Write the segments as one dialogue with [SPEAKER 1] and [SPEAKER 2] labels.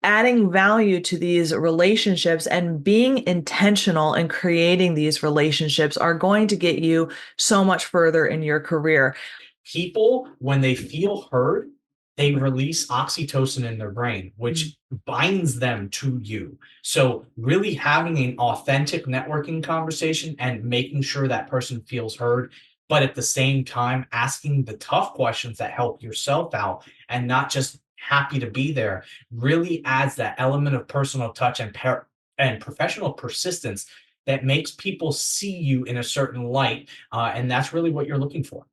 [SPEAKER 1] adding value to these relationships and being intentional in creating these relationships are going to get you so much further in your career.
[SPEAKER 2] People, when they feel heard, they release oxytocin in their brain, which binds them to you. So really having an authentic networking conversation and making sure that person feels heard, but at the same time asking the tough questions that help yourself out and not just happy to be there, really adds that element of personal touch and professional persistence that makes people see you in a certain light. And that's really what you're looking for.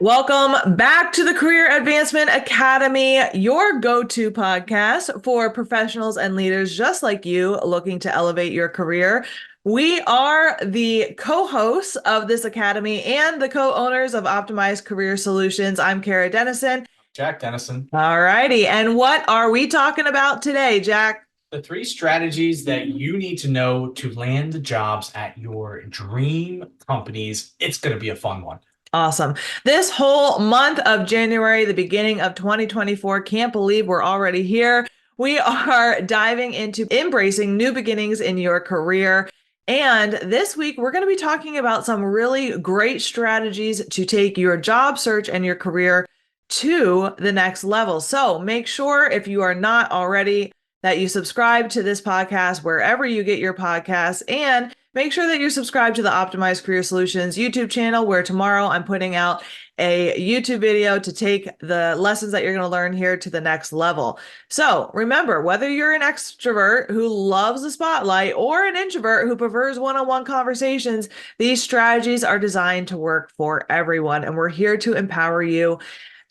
[SPEAKER 1] Welcome back to the Career Advancement Academy, your go-to podcast for professionals and leaders just like you looking to elevate your career. We are the co-hosts of this academy and the co-owners of Optimized Career Solutions. I'm Kara Dennison.
[SPEAKER 2] Jack Dennison.
[SPEAKER 1] All righty. And what are we talking about today, Jack?
[SPEAKER 2] The 3 strategies that you need to know to land the jobs at your dream companies. It's going to be a fun one.
[SPEAKER 1] Awesome. This whole month of January, the beginning of 2024, can't believe we're already here. We are diving into embracing new beginnings in your career. And this week, we're going to be talking about some really great strategies to take your job search and your career to the next level. So make sure, if you are not already, that you subscribe to this podcast wherever you get your podcasts, and make sure that you're subscribed to the Optimized Career Solutions YouTube channel, where tomorrow I'm putting out a YouTube video to take the lessons that you're going to learn here to the next level. So remember, whether you're an extrovert who loves the spotlight or an introvert who prefers one-on-one conversations, these strategies are designed to work for everyone. And we're here to empower you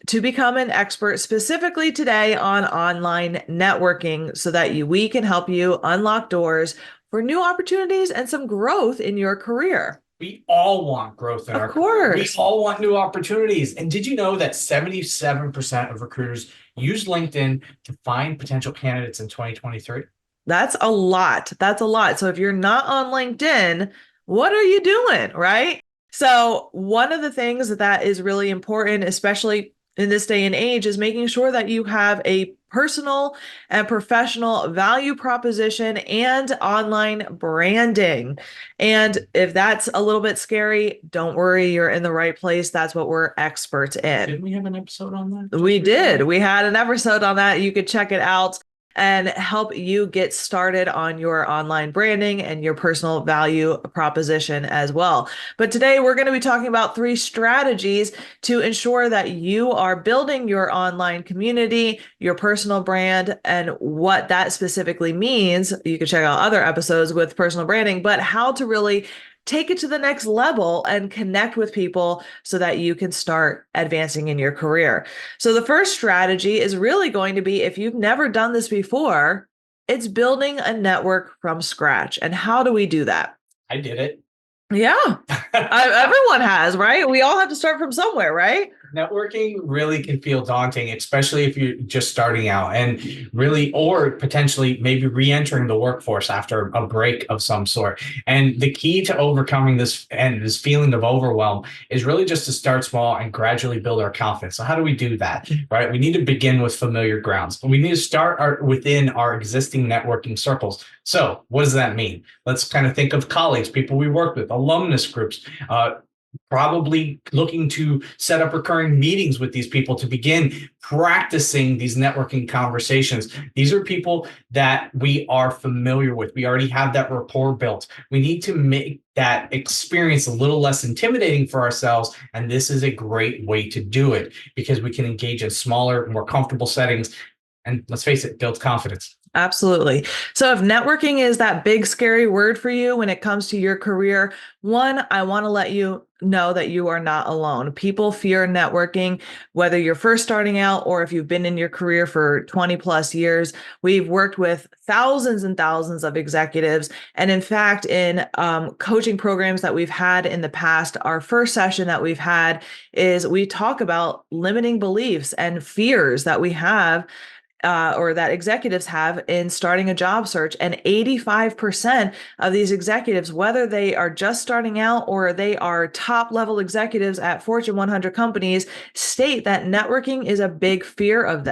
[SPEAKER 1] to become an expert specifically today on online networking so that we can help you unlock doors for new opportunities and some growth in your career.
[SPEAKER 2] We all want growth in our career. We all want new opportunities. And did you know that 77% of recruiters use LinkedIn to find potential candidates in 2023?
[SPEAKER 1] That's a lot. That's a lot. So if you're not on LinkedIn, what are you doing, right? So one of the things that is really important, especially in this day and age, is making sure that you have a personal and professional value proposition and online branding. And if that's a little bit scary, don't worry, you're in the right place. That's what we're experts in.
[SPEAKER 2] Didn't we have an episode on that?
[SPEAKER 1] We did. We had an episode on that. You could check it out and help you get started on your online branding and your personal value proposition as well. But today we're going to be talking about 3 strategies to ensure that you are building your online community, your personal brand, and what that specifically means. You can check out other episodes with personal branding, but how to really take it to the next level and connect with people so that you can start advancing in your career. So the first strategy is really going to be, if you've never done this before, it's building a network from scratch. And how do we do that?
[SPEAKER 2] I did it.
[SPEAKER 1] Yeah, everyone has, right? We all have to start from somewhere, right?
[SPEAKER 2] Networking really can feel daunting, especially if you're just starting out and really, or potentially maybe re-entering the workforce after a break of some sort. And the key to overcoming this and this feeling of overwhelm is really just to start small and gradually build our confidence. So how do we do that, right? We need to begin with familiar grounds. We need to start within our existing networking circles. So what does that mean? Let's kind of think of colleagues, people we work with, alumnus groups, probably looking to set up recurring meetings with these people to begin practicing these networking conversations. These are people that we are familiar with. We already have that rapport built. We need to make that experience a little less intimidating for ourselves. And this is a great way to do it because we can engage in smaller, more comfortable settings. And let's face it, builds confidence.
[SPEAKER 1] Absolutely. So if networking is that big, scary word for you when it comes to your career, one, I want to let you know that you are not alone. People fear networking, whether you're first starting out or if you've been in your career for 20 plus years. We've worked with thousands and thousands of executives. And in fact, in coaching programs that we've had in the past, our first session that we've had is we talk about limiting beliefs and fears that we have or that executives have in starting a job search. And 85% of these executives, whether they are just starting out or they are top level executives at Fortune 100 companies, state that networking is a big fear of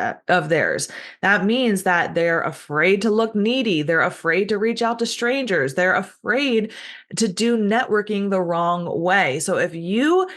[SPEAKER 1] theirs. That means that they're afraid to look needy. They're afraid to reach out to strangers. They're afraid to do networking the wrong way. So if you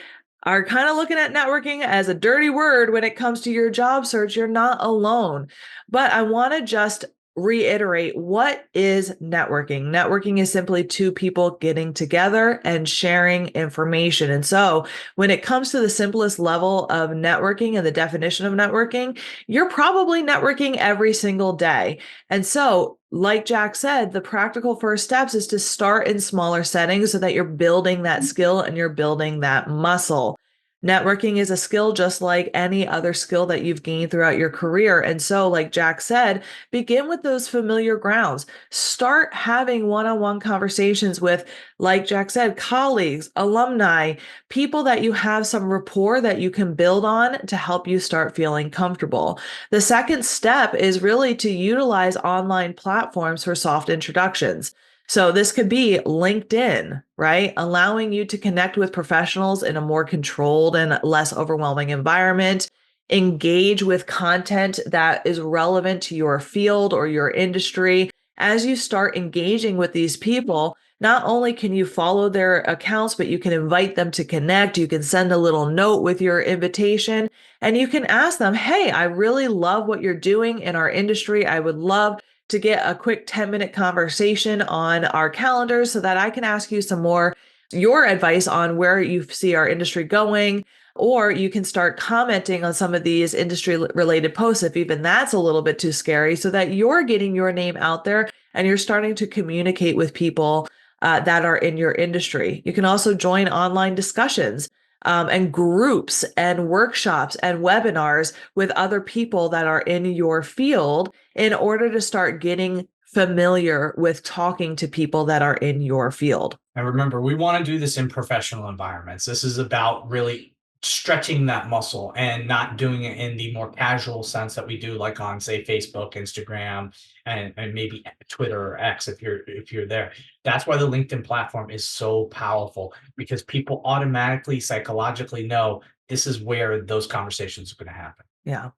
[SPEAKER 1] are kind of looking at networking as a dirty word when it comes to your job search, you're not alone. But I want to just reiterate, what is networking? Networking is simply two people getting together and sharing information. And so when it comes to the simplest level of networking and the definition of networking, you're probably networking every single day. And so, like Jack said, the practical first steps is to start in smaller settings so that you're building that skill and you're building that muscle. Networking is a skill just like any other skill that you've gained throughout your career. And so, like Jack said, begin with those familiar grounds. Start having one on one conversations with, like Jack said, colleagues, alumni, people that you have some rapport that you can build on to help you start feeling comfortable. The second step is really to utilize online platforms for soft introductions. So this could be LinkedIn, right? Allowing you to connect with professionals in a more controlled and less overwhelming environment. Engage with content that is relevant to your field or your industry. As you start engaging with these people, not only can you follow their accounts, but you can invite them to connect. You can send a little note with your invitation and you can ask them, hey, I really love what you're doing in our industry. I would love to get a quick 10-minute conversation on our calendars so that I can ask you some more your advice on where you see our industry going. Or you can start commenting on some of these industry related posts if even that's a little bit too scary, so that you're getting your name out there and you're starting to communicate with people that are in your industry. You can also join online discussions and groups and workshops and webinars with other people that are in your field in order to start getting familiar with talking to people that are in your field.
[SPEAKER 2] And remember, we want to do this in professional environments. This is about really stretching that muscle and not doing it in the more casual sense that we do, like on, say, Facebook, Instagram, and maybe Twitter or X if you're there. That's why the LinkedIn platform is so powerful, because people automatically psychologically know this is where those conversations are going to happen.
[SPEAKER 1] Yeah.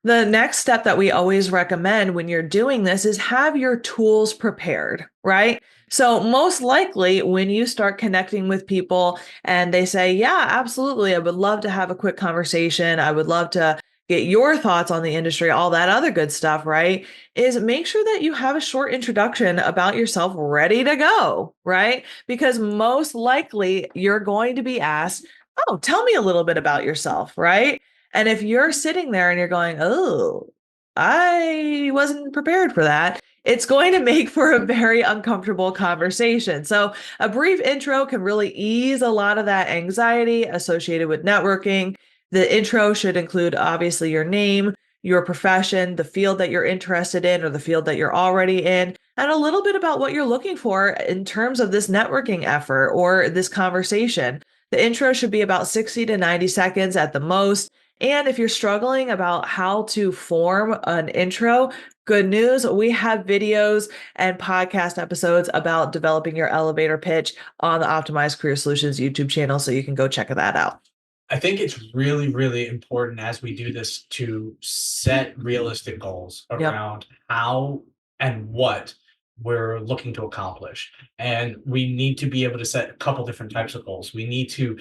[SPEAKER 1] The next step that we always recommend when you're doing this is have your tools prepared, right? So, most likely, when you start connecting with people and they say, yeah, absolutely, I would love to have a quick conversation. I would love to get your thoughts on the industry, all that other good stuff, right? Is make sure that you have a short introduction about yourself ready to go, right? Because most likely you're going to be asked, oh, tell me a little bit about yourself, right? And if you're sitting there and you're going, oh, I wasn't prepared for that, it's going to make for a very uncomfortable conversation. So, a brief intro can really ease a lot of that anxiety associated with networking. The intro should include, obviously, your name, your profession, the field that you're interested in, or the field that you're already in, and a little bit about what you're looking for in terms of this networking effort or this conversation. The intro should be about 60 to 90 seconds at the most. And if you're struggling about how to form an intro, good news, we have videos and podcast episodes about developing your elevator pitch on the Optimized Career Solutions YouTube channel, so you can go check that out.
[SPEAKER 2] I think it's really, really important as we do this to set realistic goals
[SPEAKER 1] Yep.
[SPEAKER 2] around how and what we're looking to accomplish. And we need to be able to set a couple different types of goals. We need to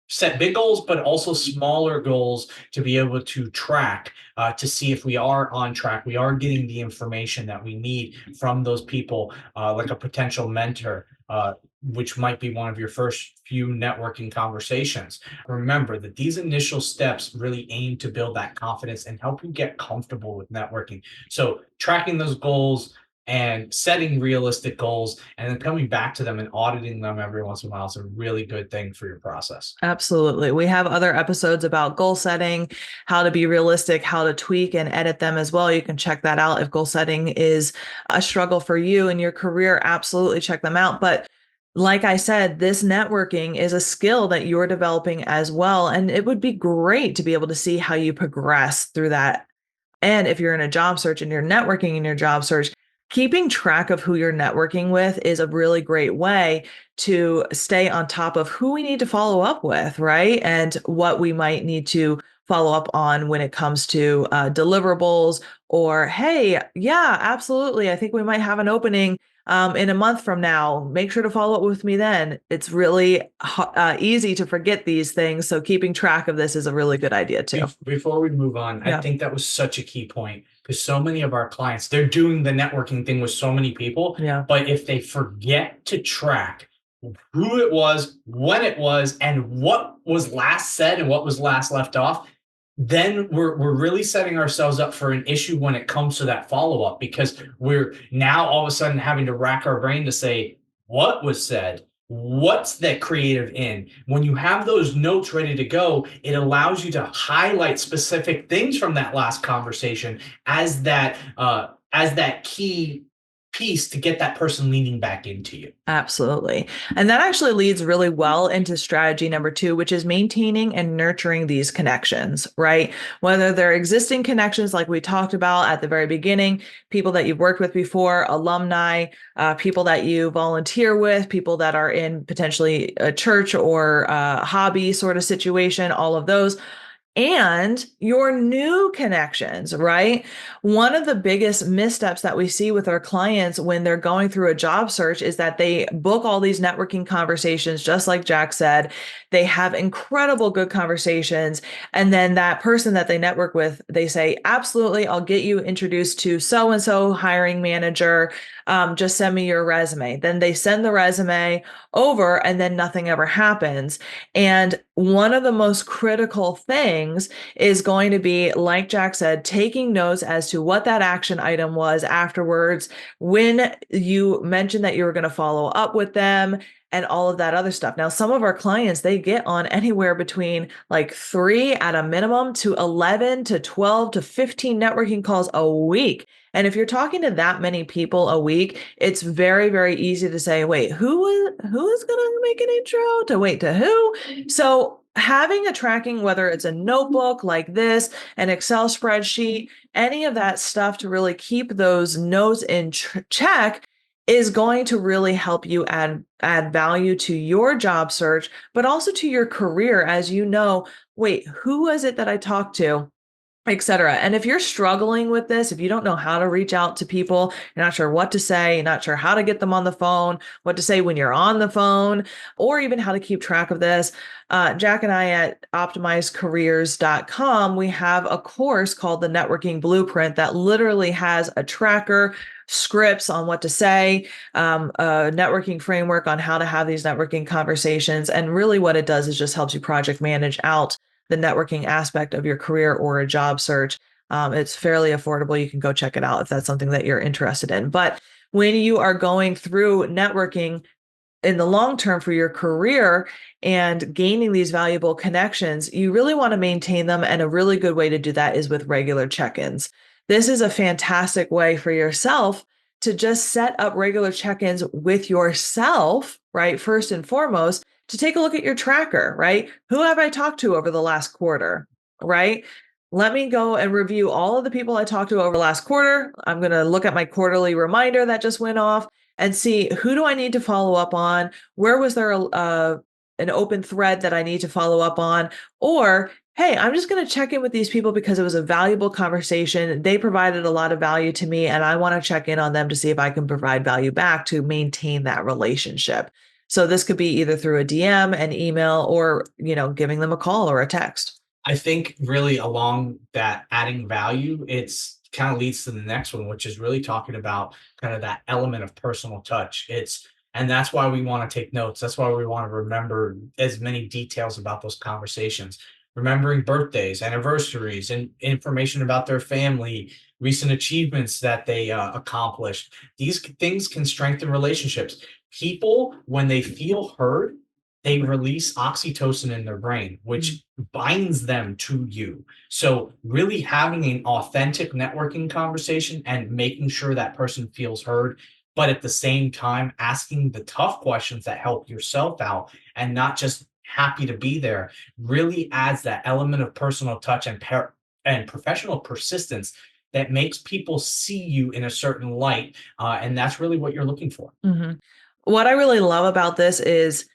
[SPEAKER 2] set big goals, but also smaller goals to be able to track, to see if we are on track, we are getting the information that we need from those people, like a potential mentor, which might be one of your first few networking conversations. Remember that these initial steps really aim to build that confidence and help you get comfortable with networking. So tracking those goals and setting realistic goals and then coming back to them and auditing them every once in a while is a really good thing for your process.
[SPEAKER 1] Absolutely. We have other episodes about goal setting, how to be realistic, how to tweak and edit them as well. You can check that out if goal setting is a struggle for you in your career. Absolutely check them out. But like I said, this networking is a skill that you're developing as well. And it would be great to be able to see how you progress through that And if you're in a job search and you're networking in your job search, keeping track of who you're networking with is a really great way to stay on top of who we need to follow up with, right? And what we might need to follow up on when it comes to deliverables or, hey, yeah, absolutely. I think we might have an opening in a month from now. Make sure to follow up with me then. It's really easy to forget these things. So keeping track of this is a really good idea too.
[SPEAKER 2] Before we move on, I
[SPEAKER 1] Yeah.
[SPEAKER 2] think that was such a key point because so many of our clients, they're doing the networking thing with so many people.
[SPEAKER 1] Yeah.
[SPEAKER 2] But if they forget to track who it was, when it was, and what was last said and what was last left off, then we're really setting ourselves up for an issue when it comes to that follow up because we're now all of a sudden having to rack our brain to say what was said, what's that creative in. When you have those notes ready to go, it allows you to highlight specific things from that last conversation as that key piece to get that person leaning back into you.
[SPEAKER 1] Absolutely. And that actually leads really well into strategy number 2, which is maintaining and nurturing these connections, right? Whether they're existing connections, like we talked about at the very beginning, people that you've worked with before, alumni, people that you volunteer with, people that are in potentially a church or a hobby sort of situation, all of those and your new connections, right? One of the biggest missteps that we see with our clients when they're going through a job search is that they book all these networking conversations, just like Jack said. They have incredible good conversations. And then that person that they network with, they say, absolutely, I'll get you introduced to so and so hiring manager. Just send me your resume. Then they send the resume over, and then nothing ever happens. And one of the most critical things is going to be, like Jack said, taking notes as to what that action item was afterwards, when you mentioned that you were going to follow up with them, and all of that other stuff. Now, some of our clients, they get on anywhere between like 3 at a minimum to 11 to 12 to 15 networking calls a week. And if you're talking to that many people a week, it's very, very easy to say, wait, who is going to make an intro to wait to who? So having a tracking, whether it's a notebook like this, an Excel spreadsheet, any of that stuff to really keep those notes in check is going to really help you add value to your job search, but also to your career as you know, wait, who was it that I talked to? Etc. And if you're struggling with this, if you don't know how to reach out to people, you're not sure what to say, you're not sure how to get them on the phone, what to say when you're on the phone, or even how to keep track of this, Jack and I at optimizecareers.com, we have a course called the Networking Blueprint that literally has a tracker, scripts on what to say, a networking framework on how to have these networking conversations. And really what it does is just helps you project manage out the networking aspect of your career or a job search. It's fairly affordable. You can go check it out if that's something that you're interested in. But when you are going through networking in the long term for your career and gaining these valuable connections, you really want to maintain them. And a really good way to do that is with regular check-ins. This is a fantastic way for yourself to just set up regular check-ins with yourself, right? First and foremost, to take a look at your tracker, right? Who have I talked to over the last quarter, right? Let me go and review all of the people I talked to over the last quarter. I'm going to look at my quarterly reminder that just went off and see who do I need to follow up on? Where was there an open thread that I need to follow up on? Or, hey, I'm just going to check in with these people because it was a valuable conversation. They provided a lot of value to me, and I want to check in on them to see if I can provide value back to maintain that relationship. So this could be either through a DM, an email, or, giving them a call or a text.
[SPEAKER 2] I think really along that adding value, it's kind of leads to the next one, which is really talking about kind of that element of personal touch. And that's why we want to take notes. That's why we want to remember as many details about those conversations, remembering birthdays, anniversaries, and information about their family, recent achievements that they accomplished. These things can strengthen relationships. People, when they feel heard, they release oxytocin in their brain, which binds them to you. So, really having an authentic networking conversation and making sure that person feels heard, but at the same time, asking the tough questions that help yourself out and not just happy to be there really adds that element of personal touch and professional persistence that makes people see you in a certain light. And that's really what you're looking for.
[SPEAKER 1] Mhm. What I really love about this is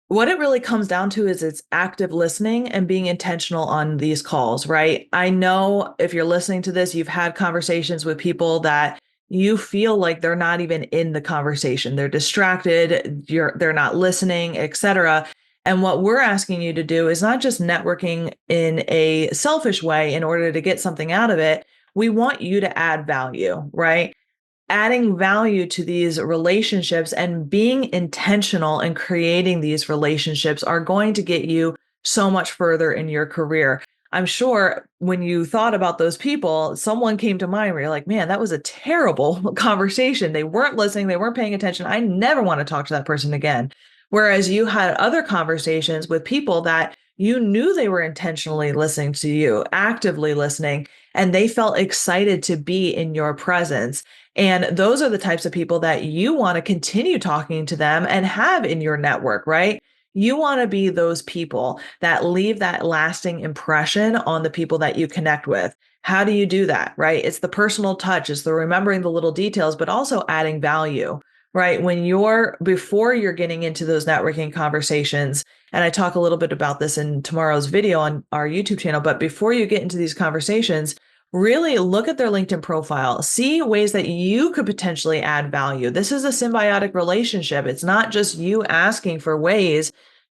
[SPEAKER 1] what it really comes down to is it's active listening and being intentional on these calls, right? I know if you're listening to this, you've had conversations with people that you feel like they're not even in the conversation. They're distracted, they're not listening, etc. And what we're asking you to do is not just networking in a selfish way in order to get something out of it. We want you to add value, right? Adding value to these relationships and being intentional in creating these relationships are going to get you so much further in your career. I'm sure when you thought about those people, someone came to mind where you're like, man, that was a terrible conversation. They weren't listening, they weren't paying attention. I never want to talk to that person again. Whereas you had other conversations with people that you knew they were intentionally listening to you, actively listening, and they felt excited to be in your presence. And those are the types of people that you want to continue talking to them and have in your network, right? You want to be those people that leave that lasting impression on the people that you connect with. How do you do that, right? It's the personal touch, it's the remembering the little details, but also adding value, right? Before you're getting into those networking conversations, and I talk a little bit about this in tomorrow's video on our YouTube channel, but before you get into these conversations, really look at their LinkedIn profile, see ways that you could potentially add value. This is a symbiotic relationship. It's not just you asking for ways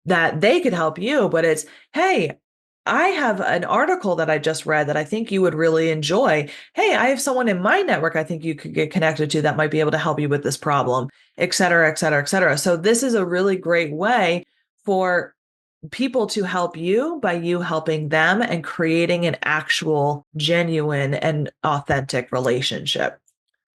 [SPEAKER 1] that they could help you, but it's, hey, I have an article that I just read that I think you would really enjoy. Hey, I have someone in my network I think you could get connected to that might be able to help you with this problem, et cetera, et cetera, et cetera. So this is a really great way for people to help you by you helping them and creating an actual genuine and authentic relationship.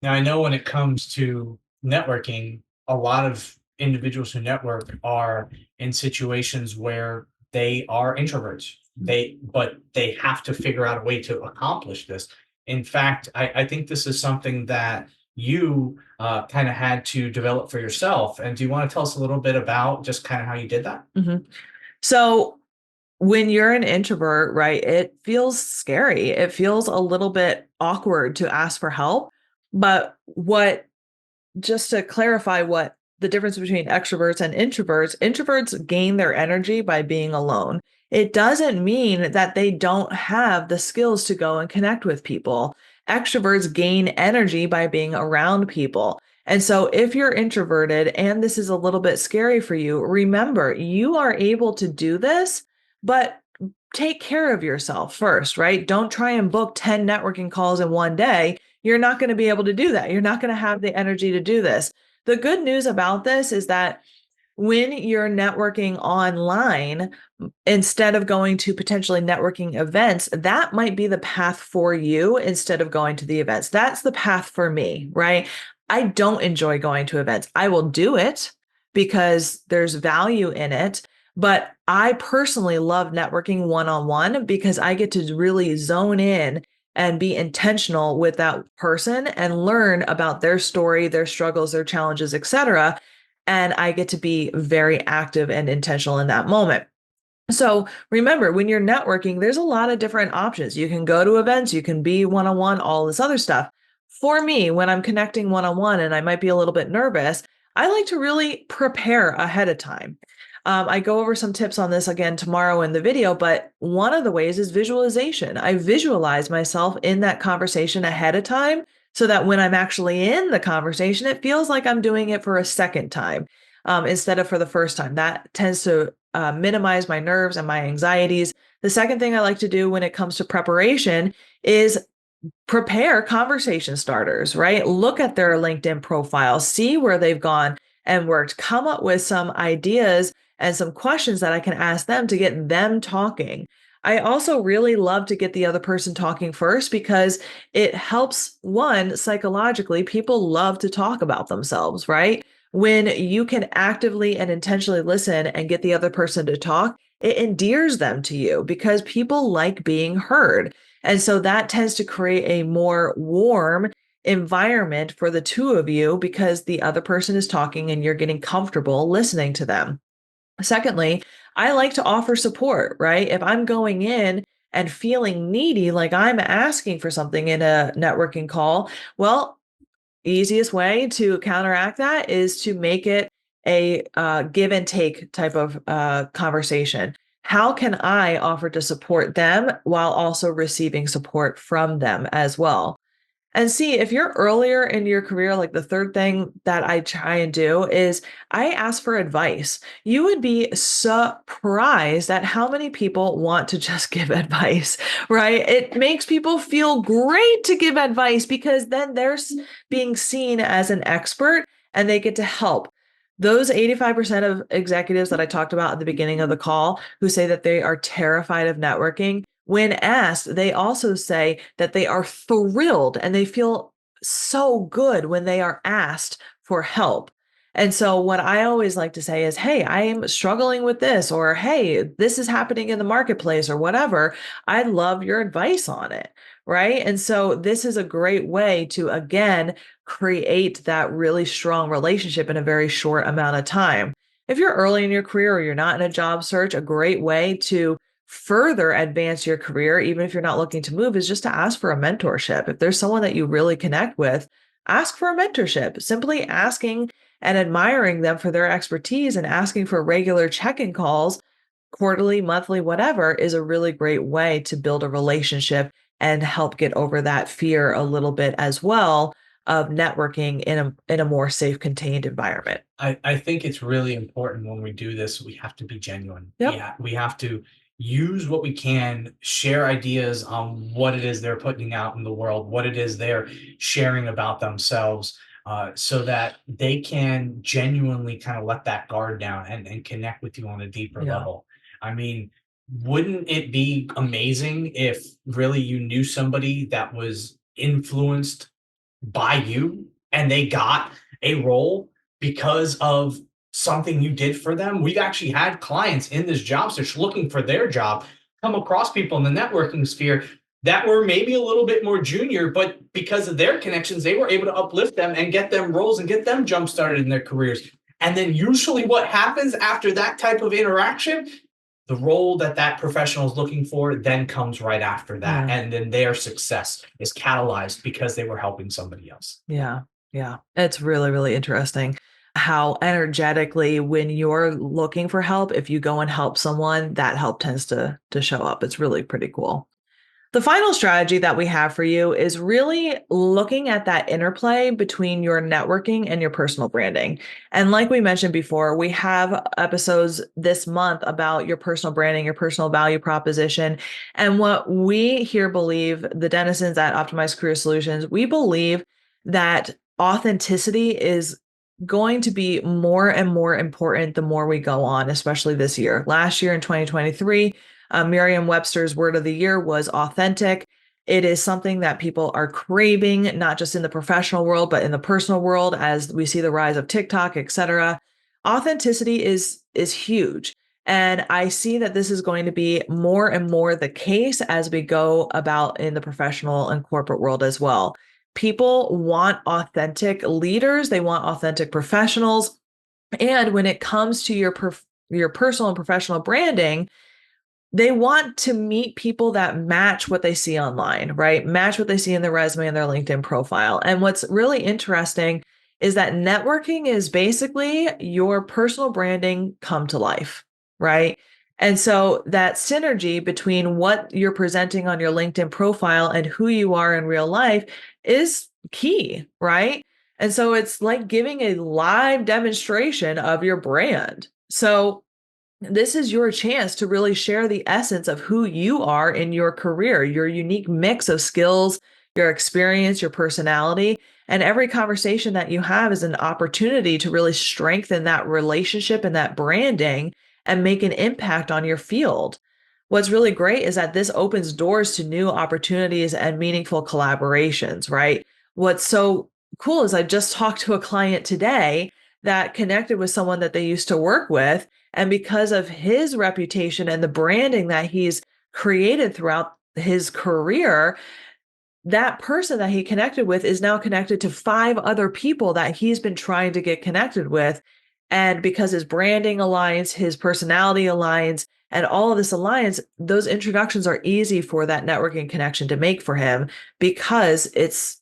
[SPEAKER 2] Now, I know when it comes to networking, a lot of individuals who network are in situations where they are introverts. But they have to figure out a way to accomplish this. In fact, I think this is something that you kind of had to develop for yourself. And do you want to tell us a little bit about just kind of how you did that?
[SPEAKER 1] Mhm. So when you're an introvert, right, it feels scary. It feels a little bit awkward to ask for help. But what just to clarify what the difference between extroverts and introverts gain their energy by being alone. It doesn't mean that they don't have the skills to go and connect with people. Extroverts gain energy by being around people. And so if you're introverted and this is a little bit scary for you, remember you are able to do this, but take care of yourself first, right? Don't try and book 10 networking calls in one day. You're not going to be able to do that. You're not going to have the energy to do this. The good news about this is that when you're networking online, instead of going to potentially networking events, that might be the path for you instead of going to the events. That's the path for me, right? I don't enjoy going to events. I will do it because there's value in it. But I personally love networking one on one because I get to really zone in and be intentional with that person and learn about their story, their struggles, their challenges, etc. And I get to be very active and intentional in that moment. So remember, when you're networking, there's a lot of different options. You can go to events, you can be one on one, all this other stuff. For me, when I'm connecting one on one and I might be a little bit nervous, I like to really prepare ahead of time. I go over some tips on this again tomorrow in the video, but one of the ways is visualization. I visualize myself in that conversation ahead of time so that when I'm actually in the conversation, it feels like I'm doing it for a second time instead of for the first time. That tends to minimize my nerves and my anxieties. The second thing I like to do when it comes to preparation is prepare conversation starters, right? Look at their LinkedIn profile, see where they've gone and worked, come up with some ideas and some questions that I can ask them to get them talking. I also really love to get the other person talking first because it helps one psychologically. People love to talk about themselves, right? When you can actively and intentionally listen and get the other person to talk, it endears them to you because people like being heard. And so that tends to create a more warm environment for the two of you because the other person is talking and you're getting comfortable listening to them. Secondly, I like to offer support, right? If I'm going in and feeling needy, like I'm asking for something in a networking call, well, easiest way to counteract that is to make it a give and take type of conversation. How can I offer to support them while also receiving support from them as well? And see, if you're earlier in your career, like the third thing that I try and do is I ask for advice. You would be surprised at how many people want to just give advice, right? It makes people feel great to give advice because then they're being seen as an expert and they get to help. Those 85% of executives that I talked about at the beginning of the call who say that they are terrified of networking, when asked, they also say that they are thrilled and they feel so good when they are asked for help. And so, what I always like to say is, hey, I am struggling with this, or hey, this is happening in the marketplace, or whatever. I'd love your advice on it. Right. And so, this is a great way to, again, create that really strong relationship in a very short amount of time. If you're early in your career or you're not in a job search, a great way to further advance your career, even if you're not looking to move, is just to ask for a mentorship. If there's someone that you really connect with, ask for a mentorship. Simply asking and admiring them for their expertise and asking for regular check-in calls, quarterly, monthly, whatever, is a really great way to build a relationship and help get over that fear a little bit as well of networking in a more safe, contained environment.
[SPEAKER 2] I think it's really important when we do this, we have to be genuine.
[SPEAKER 1] Yep.
[SPEAKER 2] Yeah, we have to use what we can, share ideas on what it is they're putting out in the world, what it is they're sharing about themselves, so that they can genuinely kind of let that guard down and connect with you on a deeper
[SPEAKER 1] Yeah.
[SPEAKER 2] level. I mean, wouldn't it be amazing if really you knew somebody that was influenced by you and they got a role because of something you did for them? We've actually had clients in this job search looking for their job come across people in the networking sphere that were maybe a little bit more junior, but because of their connections, they were able to uplift them and get them roles and get them jump started in their careers. And then usually what happens after that type of interaction, the role that that professional is looking for then comes right after that.
[SPEAKER 1] Yeah.
[SPEAKER 2] And then their success is catalyzed because they were helping somebody else.
[SPEAKER 1] Yeah. Yeah. It's really, really interesting how energetically when you're looking for help, if you go and help someone, that help tends to show up. It's really pretty cool. The final strategy that we have for you is really looking at that interplay between your networking and your personal branding. And like we mentioned before, we have episodes this month about your personal branding, your personal value proposition. And what we here believe, the denizens at Optimized Career Solutions, we believe that authenticity is going to be more and more important the more we go on, especially this year. Last year in 2023, Merriam-Webster's word of the year was authentic. It is something that people are craving, not just in the professional world, but in the personal world, as we see the rise of TikTok, et cetera. Authenticity is huge. And I see that this is going to be more and more the case as we go about in the professional and corporate world as well. People want authentic leaders, they want authentic professionals. And when it comes to your personal and professional branding, they want to meet people that match what they see online, right? Match what they see in their resume and their LinkedIn profile. And what's really interesting is that networking is basically your personal branding come to life, right? And so that synergy between what you're presenting on your LinkedIn profile and who you are in real life is key, right? And so it's like giving a live demonstration of your brand. So this is your chance to really share the essence of who you are in your career, your unique mix of skills, your experience, your personality. And every conversation that you have is an opportunity to really strengthen that relationship and that branding and make an impact on your field. What's really great is that this opens doors to new opportunities and meaningful collaborations, right? What's so cool is I just talked to a client today that connected with someone that they used to work with. And because of his reputation and the branding that he's created throughout his career, that person that he connected with is now connected to 5 other people that he's been trying to get connected with. And because his branding aligns, his personality aligns, and all of this alliance, those introductions are easy for that networking connection to make for him because it's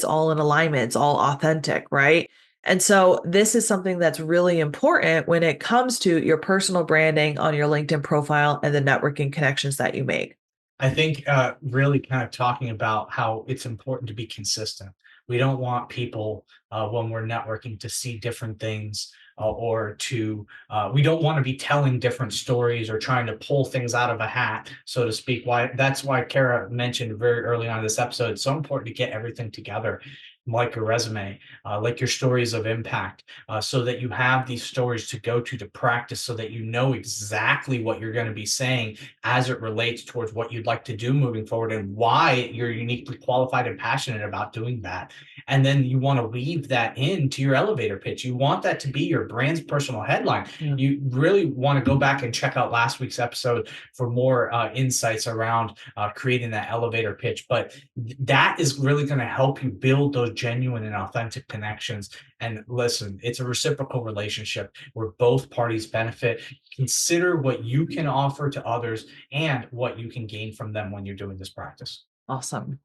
[SPEAKER 1] all in alignment, it's all authentic, right? And so this is something that's really important when it comes to your personal branding on your LinkedIn profile and the networking connections that you make.
[SPEAKER 2] I think really kind of talking about how it's important to be consistent. We don't want people when we're networking to see different things we don't want to be telling different stories or trying to pull things out of a hat, so to speak. That's why Kara mentioned very early on in this episode, it's so important to get everything together, like your resume, like your stories of impact, so that you have these stories to go to practice so that you know exactly what you're going to be saying as it relates towards what you'd like to do moving forward and why you're uniquely qualified and passionate about doing that. And then you want to weave that into your elevator pitch. You want that to be your brand's personal headline.
[SPEAKER 1] Yeah.
[SPEAKER 2] You really want to go back and check out last week's episode for more insights around creating that elevator pitch. But that is really going to help you build those genuine and authentic connections. And listen, it's a reciprocal relationship where both parties benefit. Consider what you can offer to others and what you can gain from them when you're doing this practice.
[SPEAKER 1] Awesome.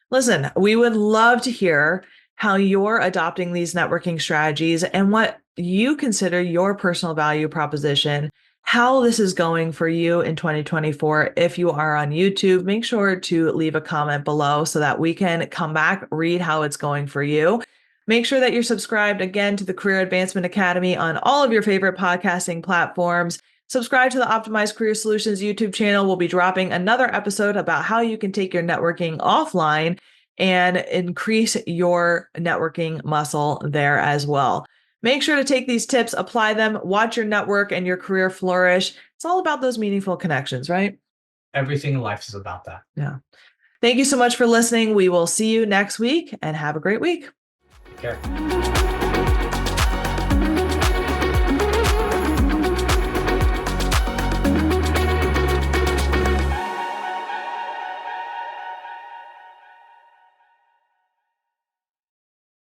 [SPEAKER 1] Listen, we would love to hear how you're adopting these networking strategies and what you consider your personal value proposition, how this is going for you in 2024. If you are on YouTube, make sure to leave a comment below so that we can come back, read how it's going for you. Make sure that you're subscribed again to the Career Advancement Academy on all of your favorite podcasting platforms. Subscribe to the Optimized Career Solutions YouTube channel. We'll be dropping another episode about how you can take your networking offline and increase your networking muscle there as well. Make sure to take these tips, apply them, watch your network and your career flourish. It's all about those meaningful connections, right?
[SPEAKER 2] Everything in life is about that.
[SPEAKER 1] Yeah. Thank you so much for listening. We will see you next week and have a great week.
[SPEAKER 2] Take care.